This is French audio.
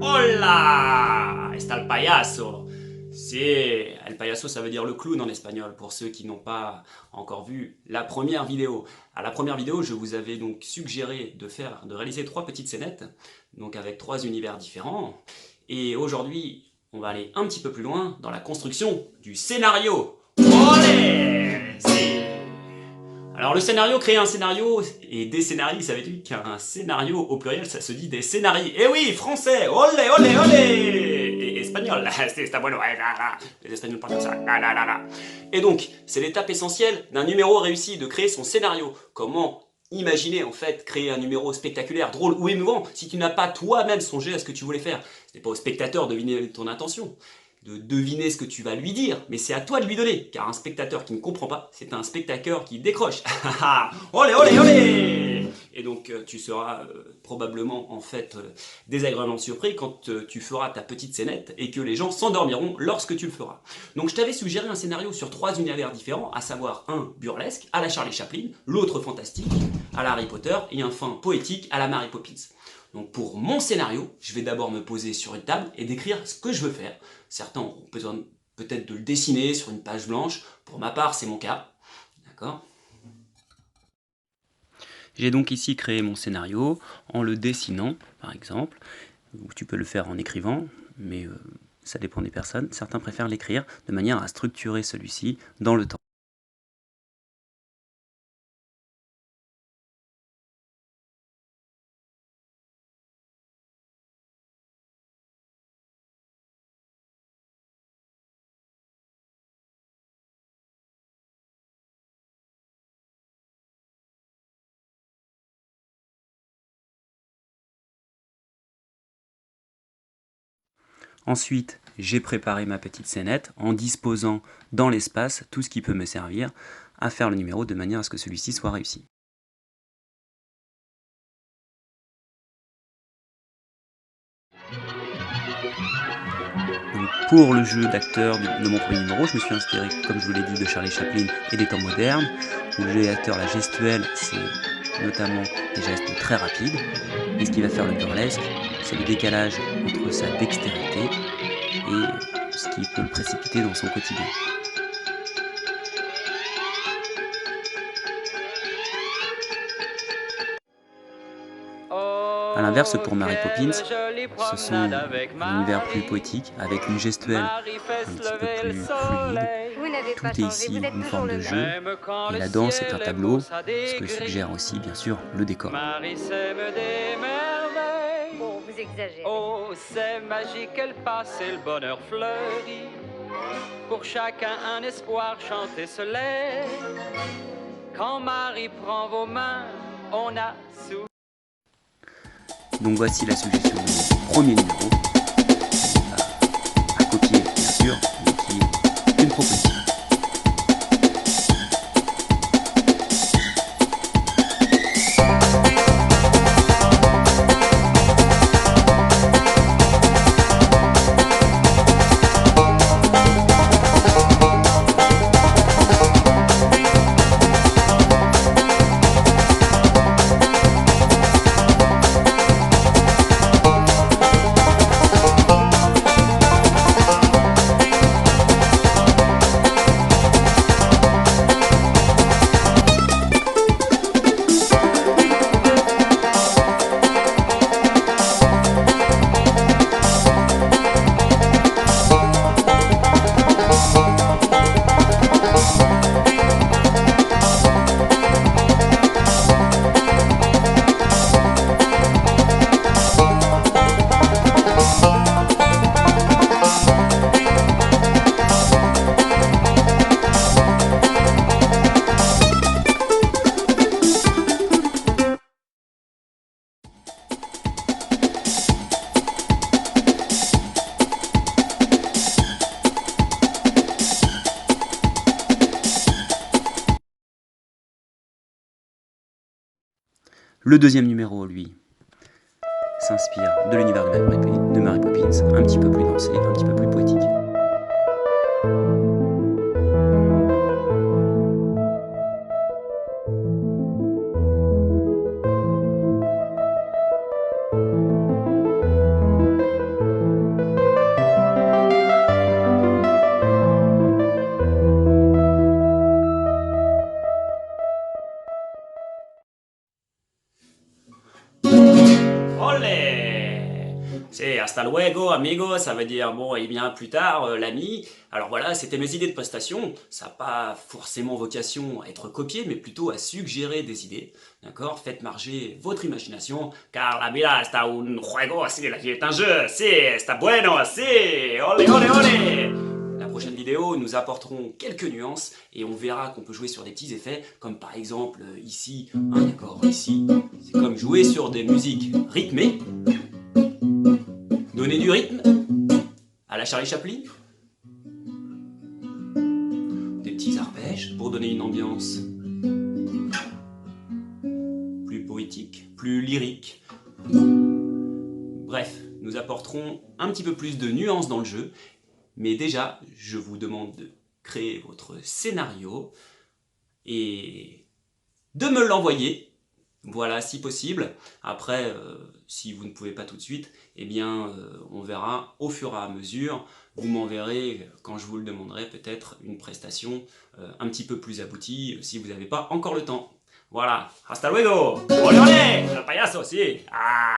Hola! Está el payaso. C'est el payaso, ça veut dire le clown en espagnol, pour ceux qui n'ont pas encore vu la première vidéo. À la première vidéo, je vous avais donc suggéré de réaliser trois petites scénettes, donc avec trois univers différents. Et aujourd'hui, on va aller un petit peu plus loin dans la construction du scénario. Olé! Si. Alors le scénario, créer un scénario et des scénarii, ça veut dire qu'un scénario au pluriel, ça se dit des scénarii. Eh oui, français, olé, olé, olé! Et espagnol, c'est bueno, les espagnols parlent comme ça, Et donc, c'est l'étape essentielle d'un numéro réussi, de créer son scénario. Comment imaginer en fait créer un numéro spectaculaire, drôle ou émouvant si tu n'as pas toi-même songé à ce que tu voulais faire. Ce n'est pas au spectateur de deviner ton intention, de deviner ce que tu vas lui dire, mais c'est à toi de lui donner, car un spectateur qui ne comprend pas, c'est un spectateur qui décroche. Olé, olé, olé! Et donc tu seras probablement en fait désagréablement surpris quand tu feras ta petite scénette et que les gens s'endormiront lorsque tu le feras. Donc je t'avais suggéré un scénario sur trois univers différents, à savoir un burlesque à la Charlie Chaplin, l'autre fantastique à la Harry Potter et un fin poétique à la Mary Poppins. Donc pour mon scénario, je vais d'abord me poser sur une table et décrire ce que je veux faire. Certains auront besoin peut-être de le dessiner sur une page blanche. Pour ma part, c'est mon cas. D'accord ? J'ai donc ici créé mon scénario en le dessinant, par exemple. Tu peux le faire en écrivant, mais ça dépend des personnes. Certains préfèrent l'écrire de manière à structurer celui-ci dans le temps. Ensuite, j'ai préparé ma petite scénette en disposant dans l'espace tout ce qui peut me servir à faire le numéro de manière à ce que celui-ci soit réussi. Donc pour le jeu d'acteur de mon premier numéro, je me suis inspiré, comme je vous l'ai dit, de Charlie Chaplin et des temps modernes, où le jeu d'acteur, la gestuelle, c'est notamment des gestes très rapides, et ce qui va faire le burlesque, c'est le décalage entre sa dextérité et ce qui peut le précipiter dans son quotidien. A l'inverse, pour Mary Poppins, ce sont un univers plus poétique, avec une gestuelle un petit peu plus fluide. Tout est ici une forme de jeu, et la danse est un tableau, ce que suggère aussi, bien sûr, le décor. Bon, vous exagérez. Oh, c'est magique, elle passe et le bonheur fleurit. Pour chacun un espoir chanté se lève. Quand Marie prend vos mains, on a sous. Donc voici la suggestion de mon premier numéro, à copier bien sûr, mais qui est une proposition. Le deuxième numéro, lui, s'inspire de l'univers de Mary Poppins, un petit peu plus dansé, un petit peu plus poétique. olé. C'est hasta luego, amigo, ça veut dire bon, et bien plus tard, l'ami. Alors voilà, c'était mes idées de prestation. Ça n'a pas forcément vocation à être copié, mais plutôt à suggérer des idées. D'accord? Faites marcher votre imagination, car la vida está un juego, si la vie est un jeu, si, está bueno, si, olé, olé, olé. La prochaine vidéo, nous apporterons quelques nuances et on verra qu'on peut jouer sur des petits effets, comme par exemple ici, d'accord, ici, c'est comme jouer sur des musiques rythmées. Donner du rythme à la Charlie Chaplin. Des petits arpèges pour donner une ambiance plus poétique, plus lyrique. Bref, nous apporterons un petit peu plus de nuances dans le jeu, mais déjà, je vous demande de créer votre scénario et de me l'envoyer. Voilà, si possible. Après, si vous ne pouvez pas tout de suite, eh bien, on verra au fur et à mesure. Vous m'enverrez, quand je vous le demanderai, peut-être une prestation un petit peu plus aboutie, si vous n'avez pas encore le temps. Voilà, hasta luego. Olé, olé, el payaso, si. Ah.